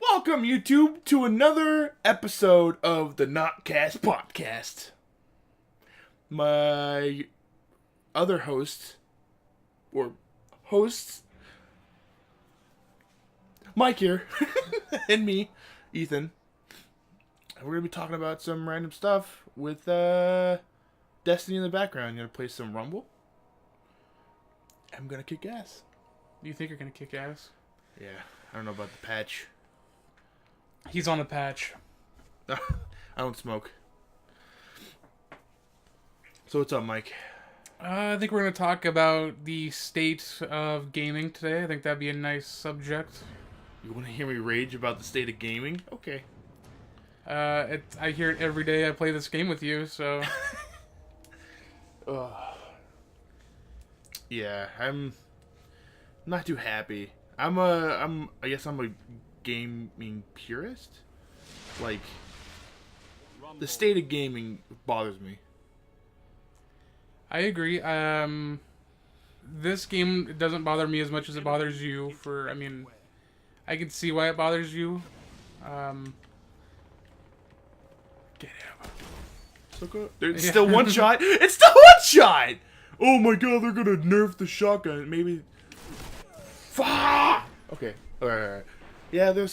Welcome, YouTube, to another episode of the Notcast podcast. My other hosts, Mike here, and me, Ethan. And we're going to be talking about some random stuff with Destiny in the background. I'm going to play some Rumble. I'm going to kick ass. You think you're going to kick ass? Yeah, I don't know about the patch. He's on the patch. I don't smoke. So what's up, Mike? I think we're going to talk about the state of gaming today. I think that'd be a nice subject. You want to hear me rage about the state of gaming? Okay. I hear it every day I play this game with you, so... Yeah, I'm not too happy. I guess I'm a gaming purist. Like, the state of gaming bothers me. I agree. This game doesn't bother me as much as it bothers you. I can see why it bothers you. Get him. So good. It's still one shot. It's still one shot. Oh my god, they're gonna nerf the shotgun. Maybe. Fuck. Okay. All right. Yeah, they're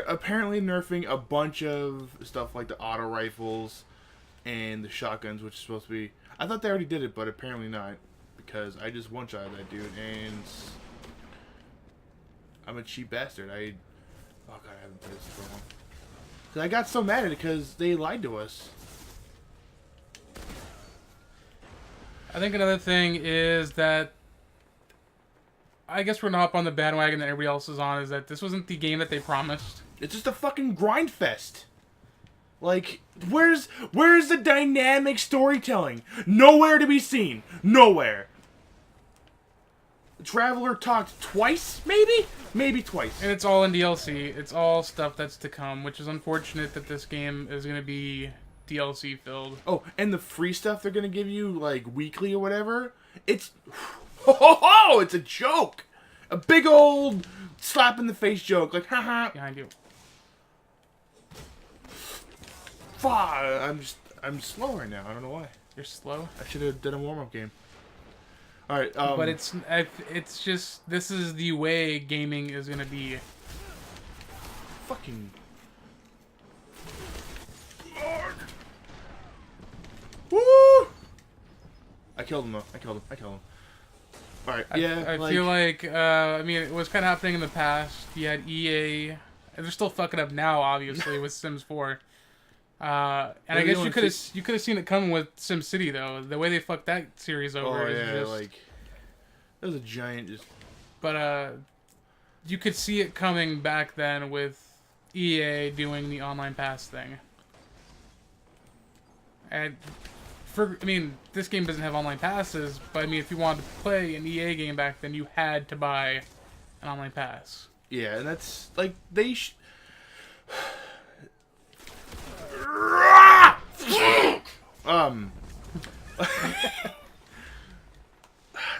apparently nerfing a bunch of stuff like the auto rifles and the shotguns, which is supposed to be. I thought they already did it, but apparently not, because I just one-shotted that dude, and I'm a cheap bastard. Oh god, I haven't played this for long. Cause I got so mad at it because they lied to us. I think another thing is that I guess we're not up on the bandwagon that everybody else is on, is that this wasn't the game that they promised. It's just a fucking grind fest. Like, where's the dynamic storytelling? Nowhere to be seen. Nowhere. The Traveler talked twice, maybe? Maybe twice. And it's all in DLC. It's all stuff that's to come, which is unfortunate that this game is going to be DLC filled. Oh, and the free stuff they're going to give you, like, weekly or whatever, it's... Oh, it's a joke. A big old slap in the face joke. Like, haha. Behind you. Fuck. I'm slow right now. I don't know why. You're slow? I should have done a warm-up game. Alright, but it's just, this is the way gaming is going to be. Fucking... Woo! I killed him, though. I killed him. Alright, yeah. I feel like, it was kind of happening in the past. You had EA, and they're still fucking up now, obviously, with Sims 4. And I guess you could have seen it coming with SimCity, though. The way they fucked that series over. Oh, yeah, like, that was a giant just... But, you could see it coming back then with EA doing the online pass thing. And... this game doesn't have online passes, but if you wanted to play an EA game back then, you had to buy an online pass. Yeah, and that's, like, they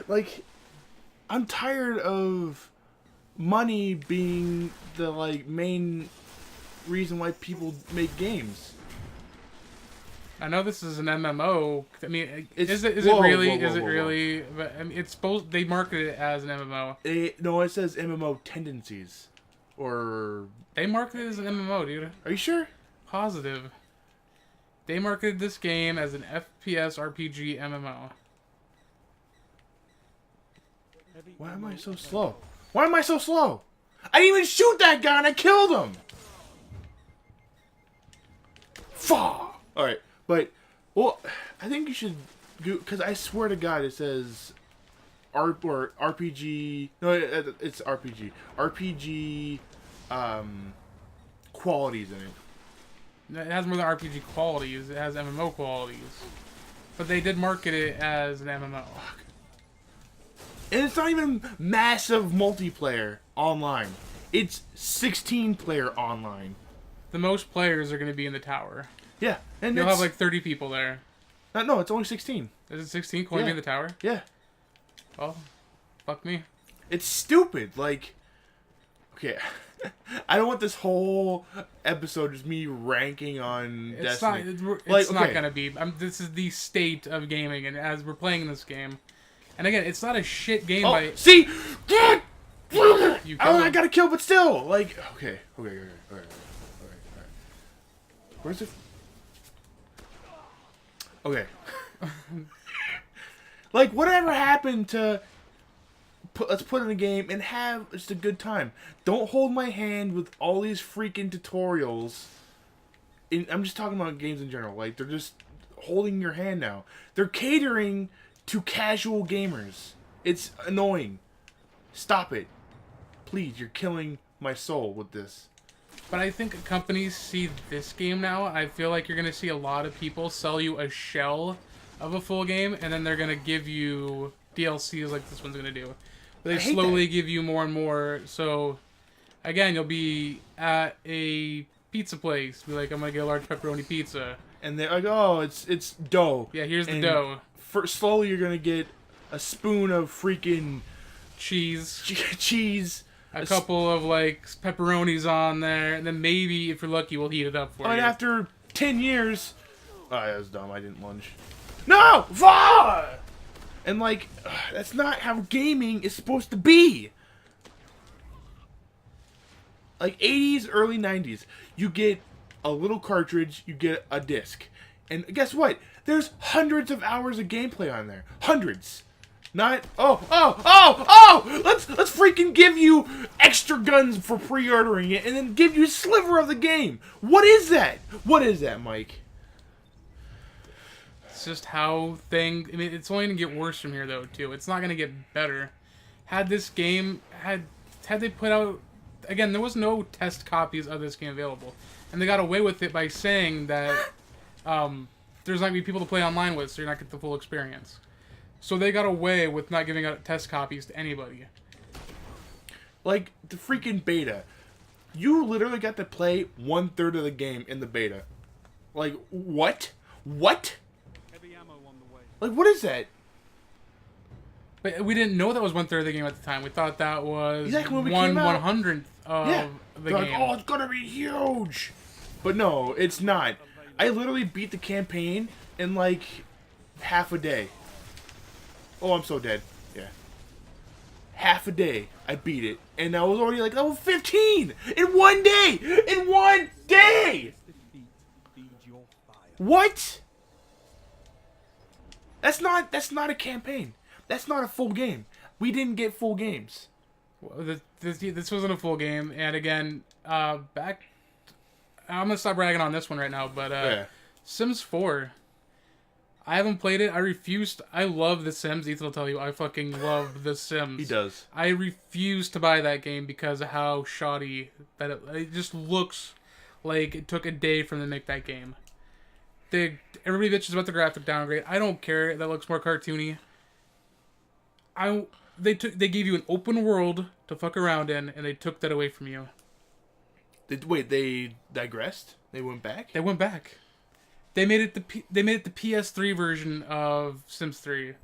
like, I'm tired of money being the, like, main reason why people make games. I know this is an MMO. Is it really? But it's supposed, they market it as an MMO. No, it says MMO tendencies, or they market it as an MMO, dude. Are you sure? Positive. They marketed this game as an FPS RPG MMO. Why am I so slow? Why am I so slow? I didn't even shoot that guy and I killed him. Fuck. All right. But, well, I think you should do, because I swear to God it says RPG. No, it's RPG. RPG qualities in it. It has more than RPG qualities. It has MMO qualities. But they did market it as an MMO. And it's not even massive multiplayer online. It's 16-player online. The most players are going to be in the tower. Yeah, and you'll have like 30 people there. No, it's only 16. Is it 16? Can we be in the tower? Yeah. Well, fuck me. It's stupid. Like, Okay. I don't want this whole episode just me ranking on Destiny. It's not gonna be. This is the state of gaming, and as we're playing this game, and again, it's not a shit game by. See, I got a kill, but still, like, okay. Where's it? Okay. Like, whatever happened to? Let's put in a game and have just a good time. Don't hold my hand with all these freaking tutorials. I'm just talking about games in general. Like, they're just holding your hand now. They're catering to casual gamers. It's annoying. Stop it. Please, you're killing my soul with this. But I think companies see this game now. I feel like you're going to see a lot of people sell you a shell of a full game, and then they're going to give you DLCs like this one's going to do. They slowly give you more and more. So, again, you'll be at a pizza place. Be like, I'm going to get a large pepperoni pizza. And they're like, oh, it's dough. Yeah, here's the dough. Slowly you're going to get a spoon of freaking... Cheese. A couple of, like, pepperonis on there. And then maybe, if you're lucky, we'll heat it up for you. And after 10 years... Oh, that was dumb. I didn't lunge. No! Fall! And, like, that's not how gaming is supposed to be. Like, 80s, early 90s. You get a little cartridge, you get a disc. And guess what? There's hundreds of hours of gameplay on there. Hundreds. Not, let's freaking give you extra guns for pre-ordering it and then give you a sliver of the game. What is that? What is that, Mike? It's just how I mean, it's only going to get worse from here, though, too. It's not going to get better. Had this game, had they put out... Again, there was no test copies of this game available. And they got away with it by saying that there's not going to be people to play online with, so you're not getting the full experience. So they got away with not giving out test copies to anybody. Like, the freaking beta. You literally got to play 1/3 of the game in the beta. Like, what? What? Like, what is that? But we didn't know that was 1/3 of the game at the time. We thought that was exactly when we 1/100th of the game. Like, oh, it's gonna be huge! But no, it's not. I literally beat the campaign in, like, half a day. Oh, I'm so dead. Yeah. Half a day, I beat it. And I was already, like, level 15! In 1 day! In 1 day! What? That's not a campaign. That's not a full game. We didn't get full games. Well, this wasn't a full game, and again, I'm gonna stop bragging on this one right now, but yeah. Sims 4. I haven't played it. I love The Sims. Ethan will tell you, I fucking love The Sims. He does. I refuse to buy that game because of how shoddy that it just looks like it took a day for them to make that game. Everybody bitches about the graphic downgrade. I don't care. That looks more cartoony. They gave you an open world to fuck around in, and they took that away from you. They digressed? They went back? They went back. They made it the PS3 version of Sims 3,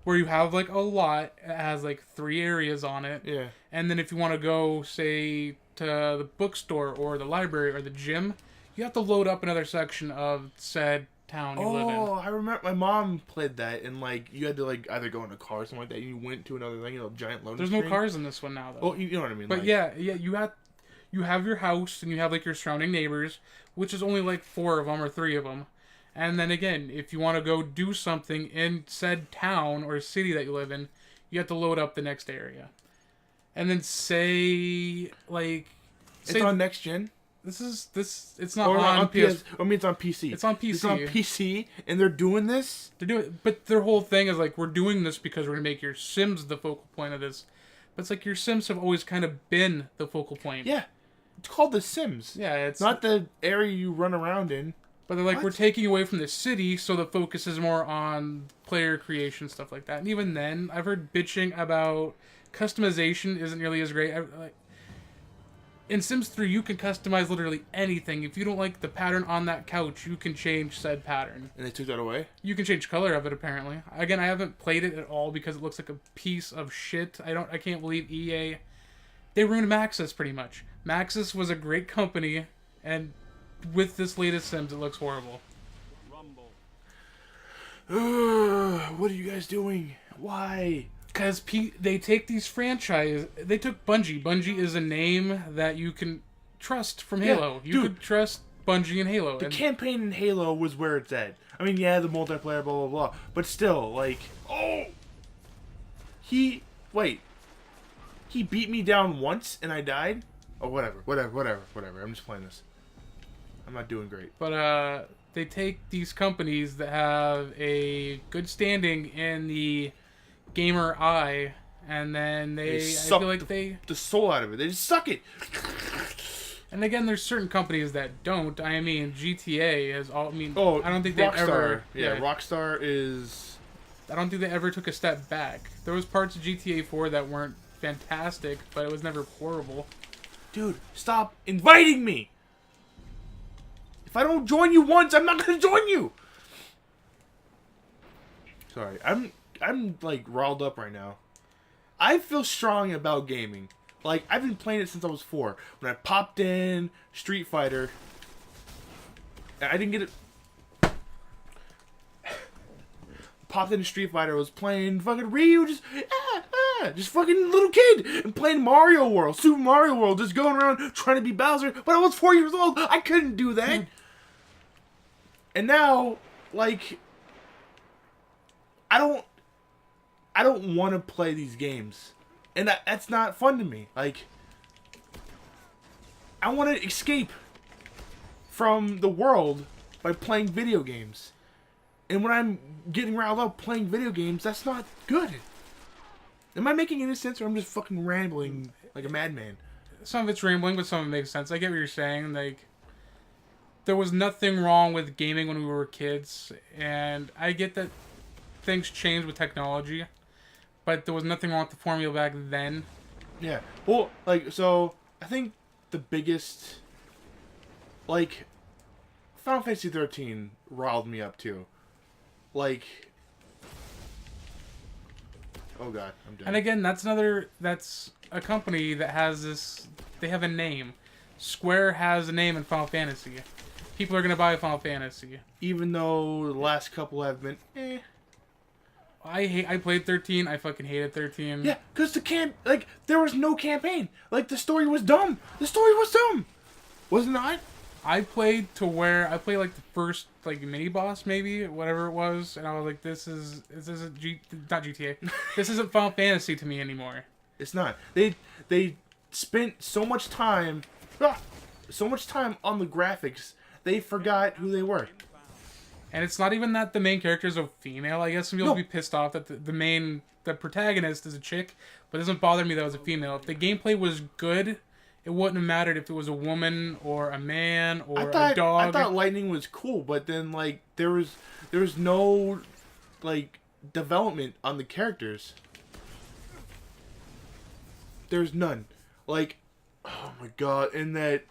where you have like a lot. It has like 3 areas on it. Yeah. And then if you want to go, say, to the bookstore or the library or the gym, you have to load up another section of said town you live in. Oh, I remember my mom played that, and like you had to like either go in a car or something like that. And you went to another thing, giant loading There's screen. no cars in this one now, though. Oh, you know what I mean. But like, yeah, you have your house and you have like your surrounding neighbors, which is only like 4 of them or 3 of them. And then again, if you want to go do something in said town or city that you live in, you have to load up the next area. And then say it's on next gen. It's not on PS. I mean, it's on PC. It's on PC. It's on PC, and they're doing this. But their whole thing is like, we're doing this because we're gonna make your Sims the focal point of this. But it's like your Sims have always kind of been the focal point. Yeah, it's called The Sims. Yeah, it's not the area you run around in. But they're like, we're taking away from the city, so the focus is more on player creation, stuff like that. And even then, I've heard bitching about customization isn't nearly as great. In Sims 3, you can customize literally anything. If you don't like the pattern on that couch, you can change said pattern. And they took that away? You can change color of it, apparently. Again, I haven't played it at all because it looks like a piece of shit. I can't believe EA They ruined Maxis pretty much. Maxis was a great company, and with this latest Sims, it looks horrible. What are you guys doing? Why? Because they take these franchises. They took Bungie. Bungie is a name that you can trust from Halo. You could trust Bungie in Halo. The campaign in Halo was where it's at. I mean, yeah, the multiplayer, blah, blah, blah. But still, like, he beat me down once and I died? Oh, whatever. I'm just playing this. I'm not doing great. But, they take these companies that have a good standing in the gamer eye, and then I feel like the soul out of it. They just suck it. And again, there's certain companies that don't. I mean, GTA has all. I mean, I don't think they ever. Yeah, Rockstar is. I don't think they ever took a step back. There was parts of GTA 4 that weren't fantastic, but it was never horrible. Dude, stop inviting me. If I don't join you once, I'm not gonna join you. Sorry, I'm like riled up right now. I feel strong about gaming. Like, I've been playing it since I was 4. When I popped in Street Fighter, I didn't get it. Popped into Street Fighter, I was playing fucking Ryu, just fucking little kid, and playing Mario World, Super Mario World, just going around trying to be Bowser. But I was 4 years old. I couldn't do that. And now, like, I don't want to play these games. And that's not fun to me. Like, I want to escape from the world by playing video games. And when I'm getting riled up playing video games, that's not good. Am I making any sense, or I'm just fucking rambling like a madman? Some of it's rambling, but some of it makes sense. I get what you're saying. Like, there was nothing wrong with gaming when we were kids, and I get that things change with technology, but there was nothing wrong with the formula back then. Yeah. Well, like, so I think the biggest, like, Final Fantasy 13 riled me up too. Like, oh god, I'm done. And again, that's a company that has this, they have a name. Square has a name in Final Fantasy. People are going to buy Final Fantasy. Even though the last couple have been, I played 13. I fucking hated 13. Yeah, because there was no campaign. Like, the story was dumb. Was it not? I played like the first like mini boss, maybe, whatever it was, and I was like, this isn't not GTA. This isn't Final Fantasy to me anymore. It's not. They spent so much time on the graphics, they forgot who they were. And it's not even that the main character is a female. I guess some people will be pissed off that the protagonist is a chick, but it doesn't bother me that it was a female. If the gameplay was good, it wouldn't have mattered if it was a woman or a man or a dog. I thought Lightning was cool, but then like there was no like development on the characters. There's none. Like, oh my god, and that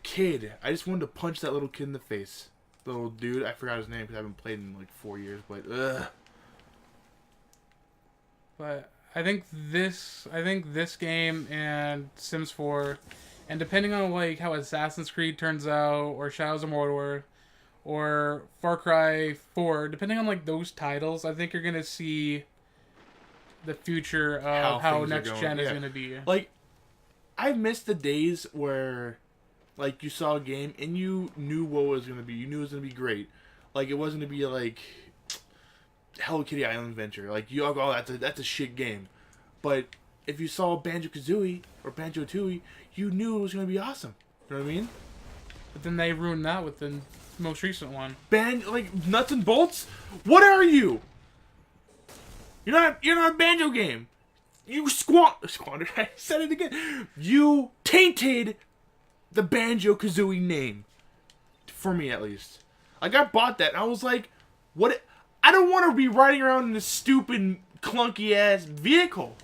kid. I just wanted to punch that little kid in the face. The little dude. I forgot his name because I haven't played in like 4 years, but ugh. But I think this game and Sims 4, and depending on like how Assassin's Creed turns out, or Shadows of Mordor, or Far Cry 4, depending on like those titles, I think you're gonna see the future of how next gen is gonna be. Like, I miss the days where, like, you saw a game and you knew what it was gonna be. You knew it was gonna be great. Like, it wasn't gonna be like Hello Kitty Island Adventure. Like, that's a shit game. But if you saw Banjo-Kazooie or Banjo-Tooie, you knew it was gonna be awesome. You know what I mean? But then they ruined that with the most recent one. Like Nuts and Bolts? What are you? You're not a Banjo game. You squandered. I said it again. You tainted the Banjo-Kazooie name. For me, at least. Like, I bought that, and I was like, what? I don't want to be riding around in this stupid, clunky-ass vehicle.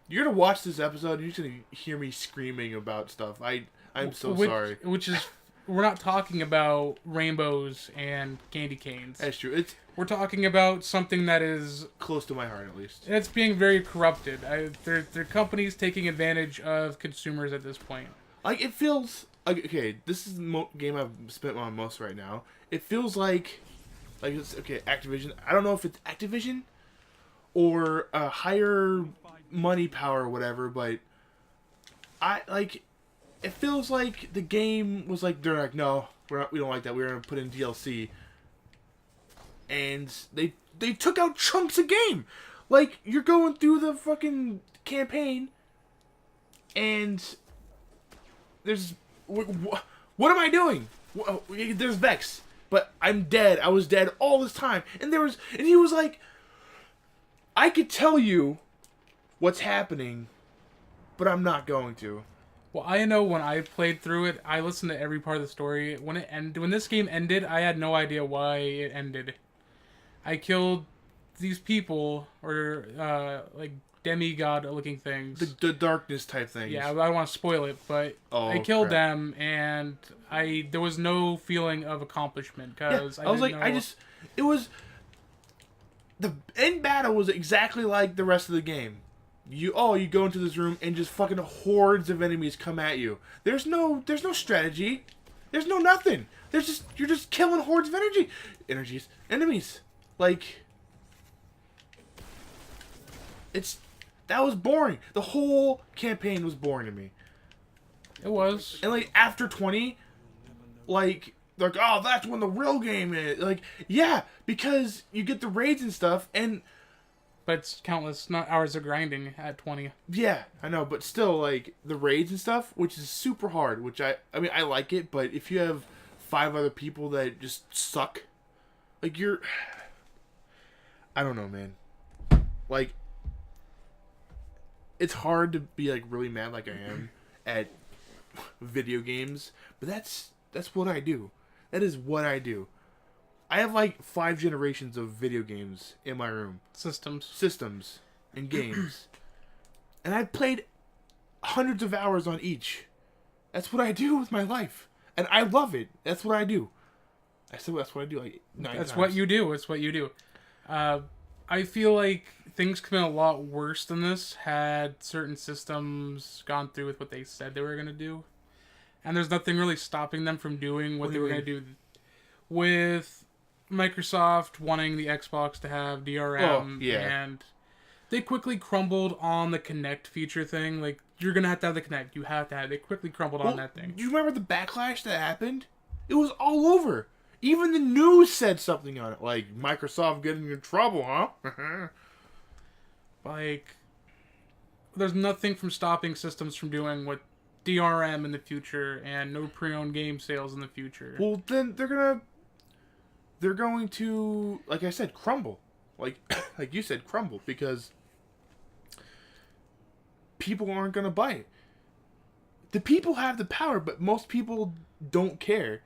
You're going to watch this episode, and you're just going to hear me screaming about stuff. I'm so sorry. Which is we're not talking about rainbows and candy canes. That's true. It's We're talking about something that is close to my heart, at least. it's being very corrupted. They're companies taking advantage of consumers at this point. Like, it feels like, okay, this is the game I've spent on most right now. It feels like it's okay. Activision. I don't know if it's Activision or a higher money power or whatever, but it feels like the game was like, they're like, no, we don't like that. We're gonna put in DLC, and they took out chunks of game. Like, you're going through the fucking campaign, and there's what am I doing? There's Vex, but I'm dead. I was dead all this time, and he was like, I could tell you what's happening, but I'm not going to. Well, I know when I played through it, I listened to every part of the story. When this game ended, I had no idea why it ended. I killed these people, or like demigod-looking things. The darkness type things. Yeah, I don't want to spoil it, but I killed them, and there was no feeling of accomplishment because it was the end battle was exactly like the rest of the game. You go into this room and just fucking hordes of enemies come at you. There's no strategy. There's no nothing. You're just killing hordes of enemies. Like, that was boring. The whole campaign was boring to me. It was. And like after 20, like oh, that's when the real game is. Like, yeah, because you get the raids and stuff, but it's countless not hours of grinding at 20. Yeah, I know, but still, like, the raids and stuff, which is super hard, which I mean, I like it, but if you have 5 other people that just suck, like, I don't know, man. Like, it's hard to be, like, really mad like I am at video games, but that's what I do. That is what I do. I have like 5 generations of video games in my room. Systems and games. And I've played hundreds of hours on each. That's what I do with my life. And I love it. That's what I do. I said that's what I do like 9 times. That's what you do. It's what you do. I feel like things could have been a lot worse than this had certain systems gone through with what they said they were going to do. And there's nothing really stopping them from doing what they were going to do. With Microsoft wanting the Xbox to have DRM, and they quickly crumbled on the Kinect feature thing. Like, you're going to have the Kinect. You have to have it. They quickly crumbled on that thing. Do you remember the backlash that happened? It was all over. Even the news said something on it. Like, Microsoft getting in trouble, huh? Like, there's nothing from stopping systems from doing what DRM in the future and no pre-owned game sales in the future. Well, then they're going to, like I said, crumble. Like you said, crumble, because people aren't going to buy it. The people have the power, but most people don't care.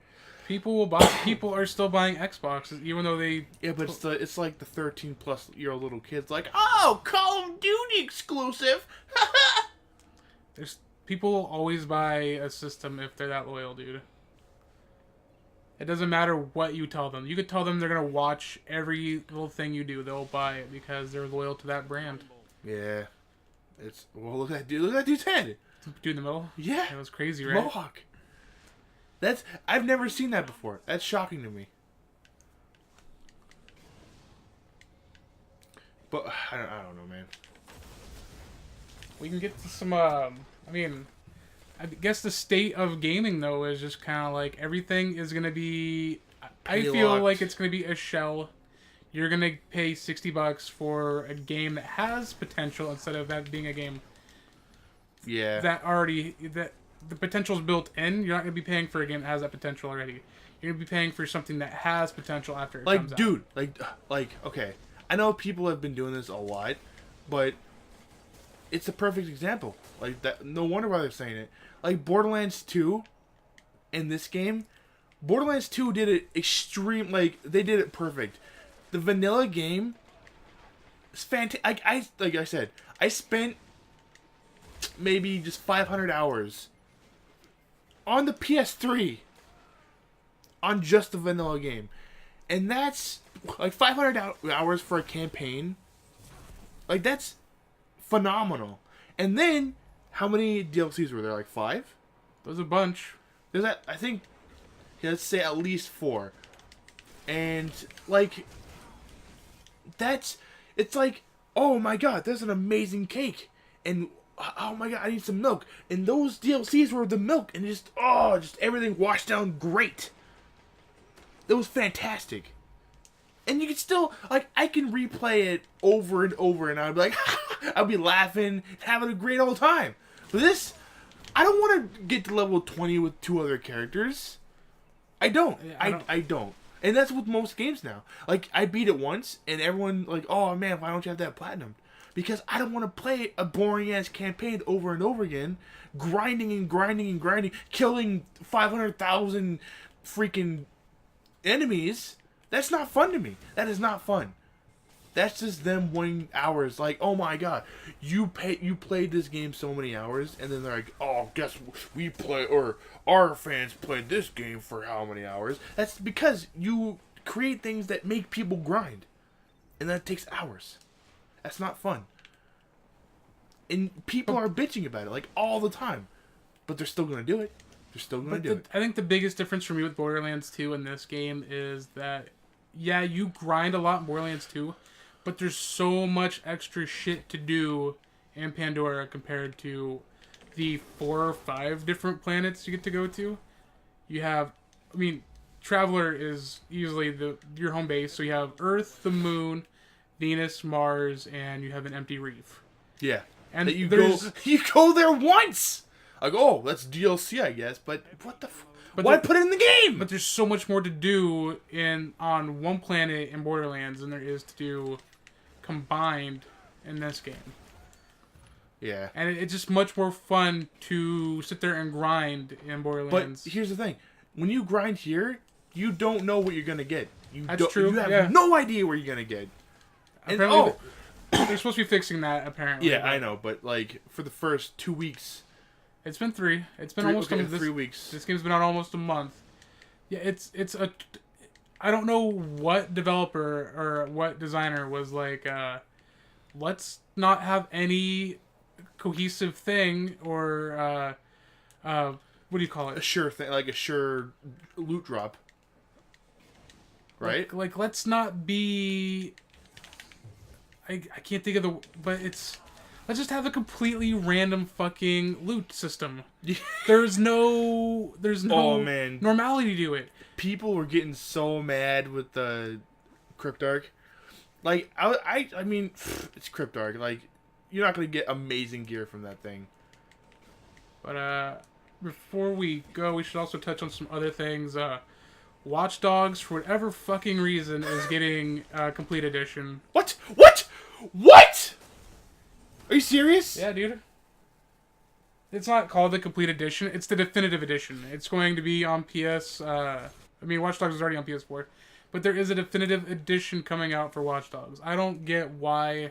People will buy. People are still buying Xboxes, even though they. Yeah, but it's like the 13-plus-year-old little kids, like, oh, Call of Duty exclusive. People will always buy a system if they're that loyal, dude. It doesn't matter what you tell them. You could tell them they're gonna watch every little thing you do. They'll buy it because they're loyal to that brand. Yeah, look at that dude. Look at that dude's head. Dude in the middle. Yeah, that was crazy, right? Mohawk. I've never seen that before. That's shocking to me. But I don't know, man. We can get to some. I guess the state of gaming though is just kind of like everything is gonna be. I feel like it's gonna be a shell. You're gonna pay $60 for a game that has potential instead of that being a game. Yeah. That the potential's built in. You're not gonna be paying for a game that has that potential already. You're gonna be paying for something that has potential after it comes out. Dude, okay. I know people have been doing this a lot, but it's a perfect example. Like that. No wonder why they're saying it. Like Borderlands 2, in this game, Borderlands 2 did it extreme. Like they did it perfect. The vanilla game is fantastic. Like I said, I spent maybe just 500 hours on the PS3 on just the vanilla game. And that's like 500 hours for a campaign. Like, that's phenomenal. And then, how many DLCs were there? Like 5? There's a bunch. There's that, I think, let's say at least 4. And, like, it's like, oh my god, there's an amazing cake. And, oh my god, I need some milk. And those DLCs were the milk. And just everything washed down great. It was fantastic. And you can still, like, I can replay it over and over, and I'd be like, I'd be laughing, having a great old time. But this, I don't want to get to level 20 with 2 other characters. I don't. I don't. And that's with most games now. Like, I beat it once, and everyone, like, oh man, why don't you have that platinum? Because I don't want to play a boring-ass campaign over and over again, grinding and grinding and grinding, killing 500,000 freaking enemies. That's not fun to me. That is not fun. That's just them winning hours. Like, oh my god, you played this game so many hours, and then they're like, oh, guess we play, or our fans played this game for how many hours? That's because you create things that make people grind, and that takes hours. That's not fun. And people are bitching about it, like, all the time. But they're still going to do it. They're still going to do it. I think the biggest difference for me with Borderlands 2 and this game is that, yeah, you grind a lot in Borderlands 2, but there's so much extra shit to do in Pandora compared to the 4 or 5 different planets you get to go to. You have, I mean, Traveler is easily your home base, so you have Earth, the Moon, Venus, Mars, and you have an empty reef. Yeah. And you go there once! Like, oh, that's DLC, I guess, but what the why put it in the game? But there's so much more to do on one planet in Borderlands than there is to do combined in this game. Yeah. And it's just much more fun to sit there and grind in Borderlands. But here's the thing. When you grind here, you don't know what you're going to get. That's true. You have no idea where you're going to get. And, apparently, they're supposed to be fixing that, apparently. Yeah, I know, but, like, for the first 2 weeks... It's been 3. It's been almost 3 weeks. This game's been out almost a month. Yeah, it's a... I don't know what developer or what designer was like, let's not have any cohesive thing or, what do you call it? A sure thing, like a sure loot drop. Right? Like let's not be... I can't think of the... But it's... Let's just have a completely random fucking loot system. There's no normality to it. People were getting so mad with the Cryptarch. Like, I mean, it's Cryptarch. Like, you're not going to get amazing gear from that thing. But, before we go, we should also touch on some other things. Watch Dogs, for whatever fucking reason, is getting Complete Edition. What? What? What? Are you serious? Yeah, dude. It's not called the Complete Edition. It's the Definitive Edition. It's going to be on PS... I mean, Watch Dogs is already on PS4. But there is a Definitive Edition coming out for Watch Dogs. I don't get why...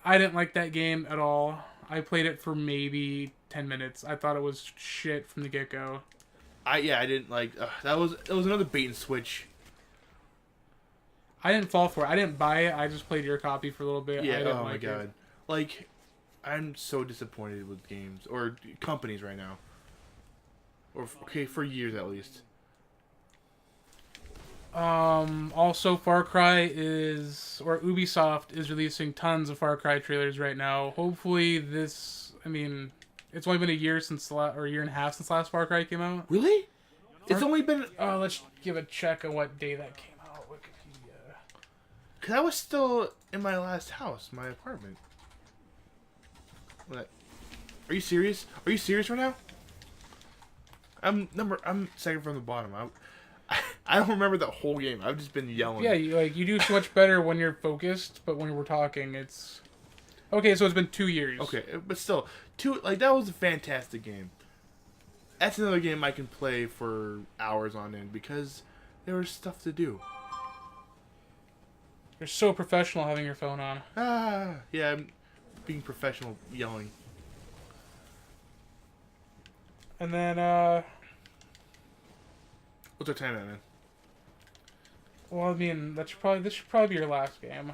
I didn't like that game at all. I played it for maybe 10 minutes. I thought it was shit from the get-go. I didn't like... that was another bait and switch. I didn't fall for it. I didn't buy it. I just played your copy for a little bit. Yeah, I didn't oh like my god. It. Like, I'm so disappointed with games or companies right now. Or for years at least. Also, Far Cry Ubisoft is releasing tons of Far Cry trailers right now. Hopefully, it's only been a year or a year and a half since last Far Cry came out. Really? It's only been. Let's give a check on what day that came out. Wikipedia. Cause I was still in my last house, my apartment. What? Are you serious? Are you serious right now? I'm second from the bottom. I don't remember the whole game. I've just been yelling. Yeah, you do so much better when you're focused, but when we're talking, it's... Okay, so it's been 2 years. Okay, but still, that was a fantastic game. That's another game I can play for hours on end because there was stuff to do. You're so professional having your phone on. Yeah, I'm being professional yelling. And then, What's our time at, man? Well, I mean, this should probably be your last game,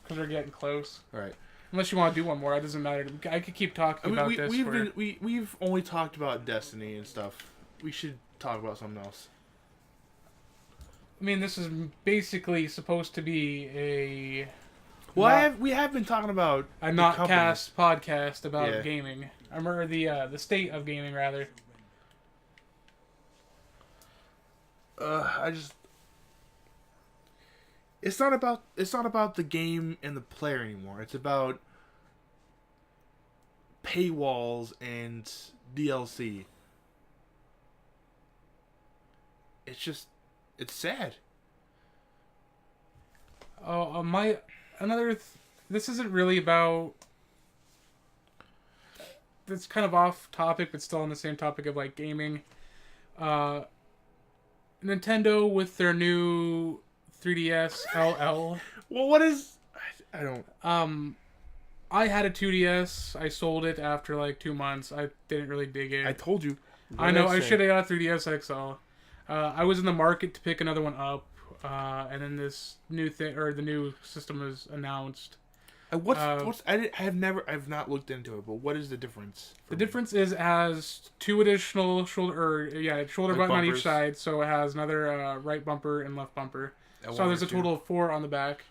because we're getting close. All right. Unless you want to do one more, it doesn't matter. I could keep talking about this. We've only talked about Destiny and stuff. We should talk about something else. I mean, this is basically supposed to be a. Well, we have been talking about a Notcast podcast about gaming. I remember the state of gaming, rather. It's not about the game and the player anymore. It's about paywalls and DLC. It's sad. Oh, this isn't really about. It's kind of off topic, but still on the same topic of like gaming. Nintendo with their new 3DS LL. Well, what is? I don't. I had a 2DS. I sold it after like 2 months. I didn't really dig it. I told you. I know. I should have got a 3DS XL. I was in the market to pick another one up, and then this new thing or the new system was announced. I've not looked into it, but what is the difference? The difference is it has 2 additional shoulder button on each side, so it has another right bumper and left bumper. So there's a total of 4 on the back,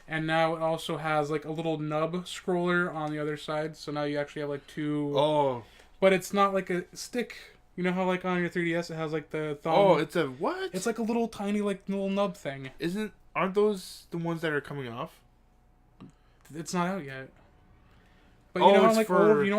and now it also has like a little nub scroller on the other side. So now you actually have like 2. Oh, but it's not like a stick. You know how like on your 3DS it has like the thumb. Oh, it's a what? It's like a little tiny like little nub thing. Aren't those the ones that are coming off? It's not out yet. But you know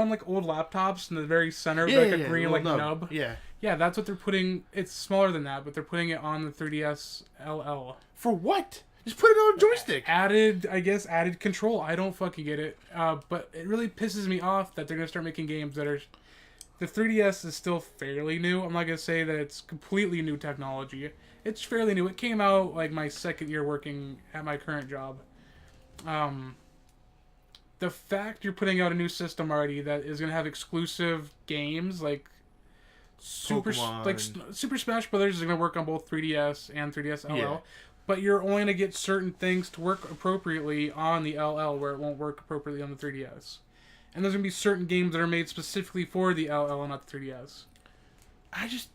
on like old laptops in the very center of like a green like nub? Yeah. Yeah, that's what they're putting. It's smaller than that, but they're putting it on the 3DS LL. For what? Just put it on a joystick. Added control. I don't fucking get it. But it really pisses me off that they're gonna start making games that are. The 3DS is still fairly new. I'm not gonna say that it's completely new technology. It's fairly new. It came out like my second year working at my current job. The fact you're putting out a new system already that is gonna have exclusive games like Super Smash Brothers is gonna work on both 3DS and 3DS LL, but you're only gonna get certain things to work appropriately on the LL where it won't work appropriately on the 3DS. And there's gonna be certain games that are made specifically for the LL and not the 3DS. It's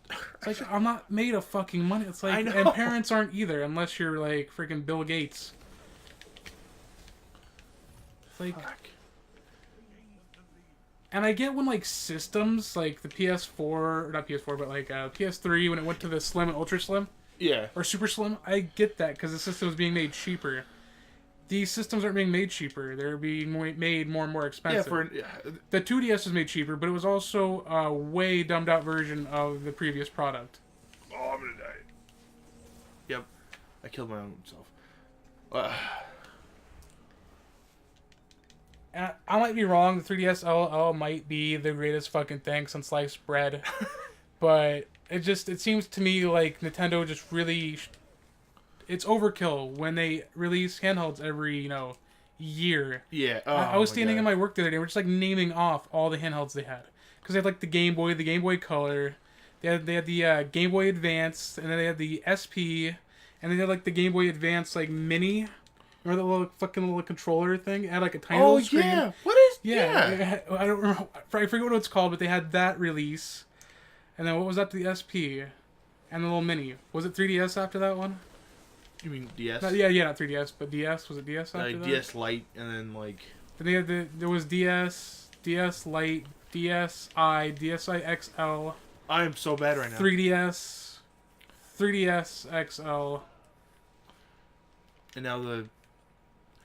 like I'm not made of fucking money. It's like, and parents aren't either unless you're like freaking Bill Gates. Like, and I get when like systems like the not PS4, but like PS3 when it went to the Slim and Ultra Slim, or Super Slim, I get that because the system was being made cheaper. These systems aren't being made cheaper; they're being made more and more expensive. The 2DS was made cheaper, but it was also a way dumbed out version of the previous product. Oh, I'm gonna die. Yep, I killed my own self. I might be wrong. The 3DS LL might be the greatest fucking thing since sliced bread, but it seems to me like Nintendo just really, it's overkill when they release handhelds every year. Yeah. I was standing in my work the other day. We're just like naming off all the handhelds they had because they had like the Game Boy Color, they had the Game Boy Advance, and then they had the SP, and then they had like the Game Boy Advance like Mini. Remember the little controller thing? It had like a tiny little screen. Yeah. What is? Yeah. I don't remember. I forget what it's called, but they had that release. And then what was that? The SP, and the little Mini. Was it 3DS after that one? You mean DS? Not 3DS, but DS. Was it DS after that? DS Lite, and then like. Then they had there was DS, DS Lite, DSi, DSi XL. I am so bad right now. 3DS XL. And now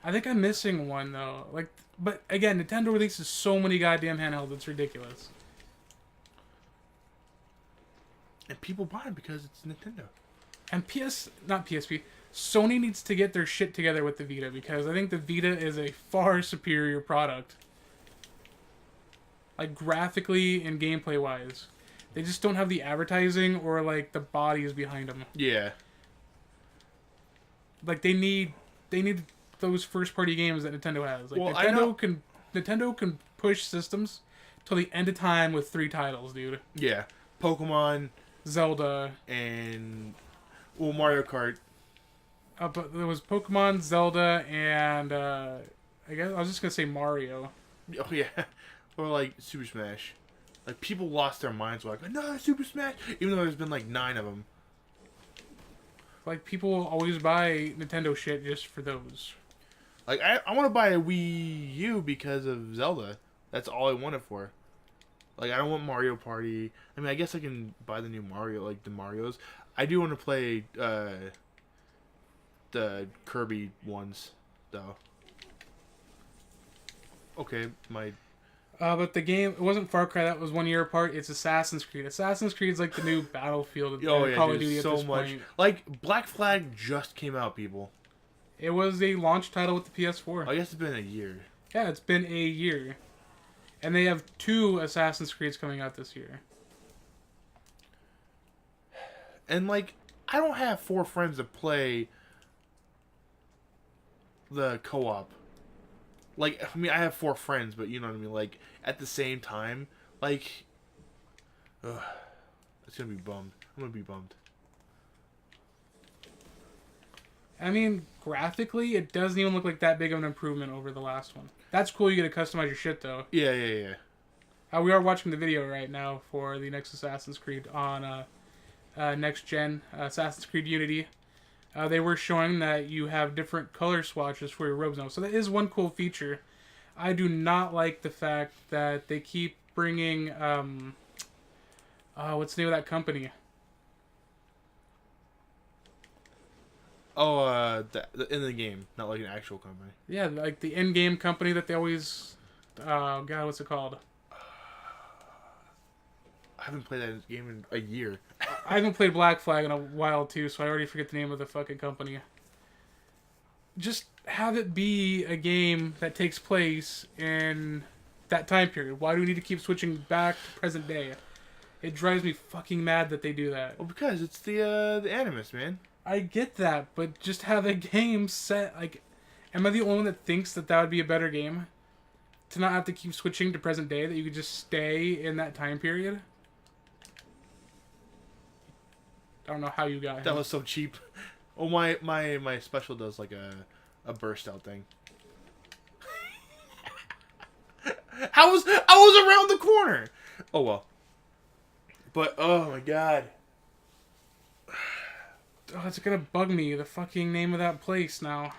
I think I'm missing one though. But again, Nintendo releases so many goddamn handhelds, it's ridiculous. And people buy them because it's Nintendo. And not PSP, Sony needs to get their shit together with the Vita because I think the Vita is a far superior product. Like graphically and gameplay wise. They just don't have the advertising or like the bodies behind them. Yeah. Like they need those first party games that Nintendo has. Like Nintendo can push systems till the end of time with 3 titles, dude. Yeah. Pokemon, Zelda. And Mario Kart. But there was Pokemon, Zelda, and I guess I was just gonna say Mario. Oh yeah, or like Super Smash. Like people lost their minds like another Super Smash, even though there's been like 9 of them. Like people always buy Nintendo shit just for those. Like I want to buy a Wii U because of Zelda. That's all I want it for. Like I don't want Mario Party. I mean, I guess I can buy the new Mario, like the Marios. I do want to play the Kirby ones though. Okay, my. But the game, it wasn't Far Cry. That was 1 year apart. It's Assassin's Creed. Assassin's Creed's like the new Battlefield. Oh yeah, Call of dude, Duty at so this much. point. Like Black Flag just came out, people. It was a launch title with the PS4. I guess it's been a year. Yeah, it's been a year. And they have 2 Assassin's Creeds coming out this year. And like, I don't have 4 friends to play the co-op. Like, I mean, I have 4 friends, but you know what I mean? Like, at the same time, like, it's gonna be bummed. I'm gonna be bummed. I mean, graphically, it doesn't even look like that big of an improvement over the last one. That's cool, you get to customize your shit, though. Yeah. We are watching the video right now for the next Assassin's Creed on next gen, Assassin's Creed Unity. They were showing that you have different color swatches for your robes now. So that is one cool feature. I do not like the fact that they keep bringing... what's the name of that company? Oh, in the game, not like an actual company. Yeah, like the in-game company that they always... God, what's it called? I haven't played that game in a year. I haven't played Black Flag in a while, too, so I already forget the name of the fucking company. Just have it be a game that takes place in that time period. Why do we need to keep switching back to present day? It drives me fucking mad that they do that. Well, because it's the Animus, man. I get that, but just have a game set, like... Am I the only one that thinks that that would be a better game? To not have to keep switching to present day, that you could just stay in that time period? I don't know how you got him. That was so cheap. Oh, my special does like a burst out thing. I was around the corner. Oh well. But oh my god. Oh, it's gonna bug me, the fucking name of that place now.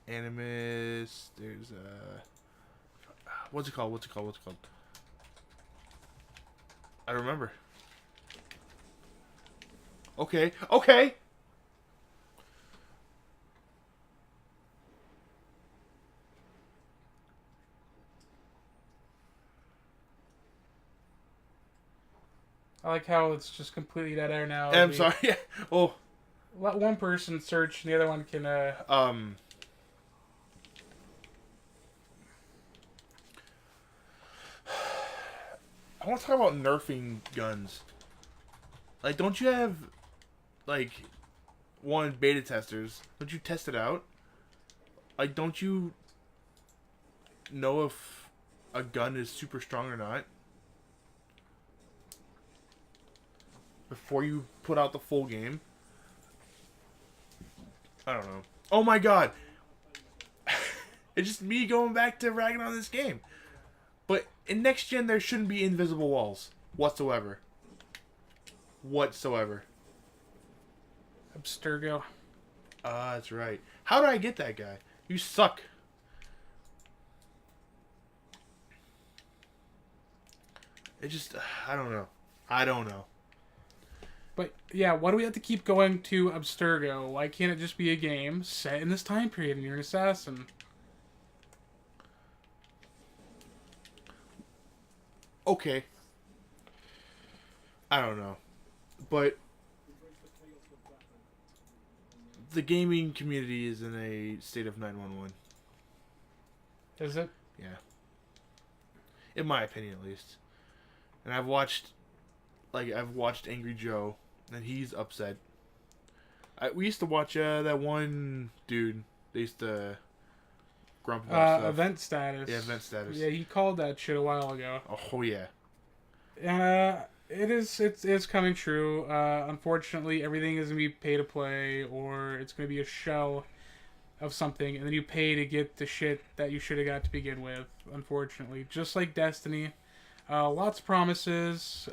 Animus. There's what's it called? I don't remember. Okay. I like how it's just completely dead air now. I'm sorry. Oh. Let one person search and the other one can, I want to talk about nerfing guns. Like, don't you have, like, one beta testers? Don't you test it out? Like, don't you know if a gun is super strong or not? Before you put out the full game? I don't know. Oh my god! It's just me going back to ragging on this game. But in next gen, there shouldn't be invisible walls whatsoever. Abstergo. That's right. How did I get that guy? You suck. It just, I don't know. But yeah, why do we have to keep going to Abstergo? Why can't it just be a game set in this time period and you're an assassin? Okay. I don't know. But the gaming community is in a state of 911. Is it? Yeah. In my opinion, at least. And I've watched Angry Joe, and he's upset. We used to watch that one dude. They used to grump about stuff. Event status. Yeah, event status. Yeah, he called that shit a while ago. Oh yeah. It is. It's coming true. Unfortunately, everything is gonna be pay to play, or it's gonna be a shell of something, and then you pay to get the shit that you should have got to begin with. Unfortunately, just like Destiny, lots of promises.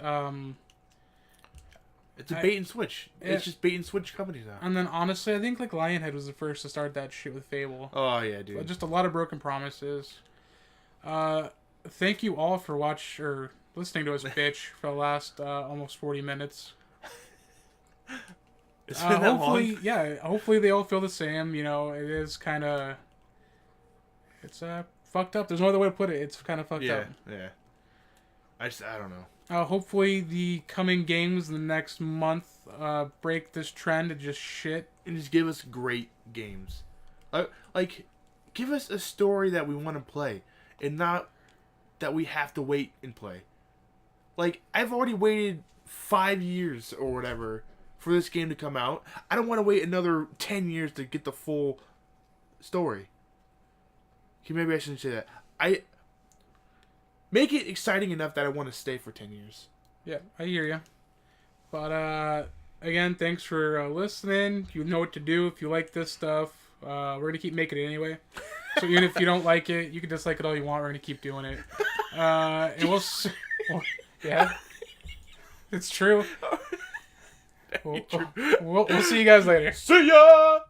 It's a bait and switch. It's just bait and switch companies now. And then honestly, I think like Lionhead was the first to start that shit with Fable. Oh yeah, dude. Just a lot of broken promises. Thank you all for listening to us bitch for the last almost 40 minutes. It's been that hopefully, long? yeah. Hopefully they all feel the same. You know, it is kind of, it's fucked up. There's no other way to put it. It's kind of fucked up. Yeah. I don't know. Hopefully the coming games in the next month break this trend of just shit. And just give us great games. Like, give us a story that we want to play, and not that we have to wait and play. Like, I've already waited 5 years or whatever for this game to come out. I don't want to wait another 10 years to get the full story. Okay, maybe I shouldn't say that. Make it exciting enough that I want to stay for 10 years. Yeah, I hear you. But, again, thanks for listening. You know what to do if you like this stuff. We're going to keep making it anyway. So even if you don't like it, you can dislike it all you want. We're going to keep doing it. And yeah. It's true. We'll see you guys later. See ya!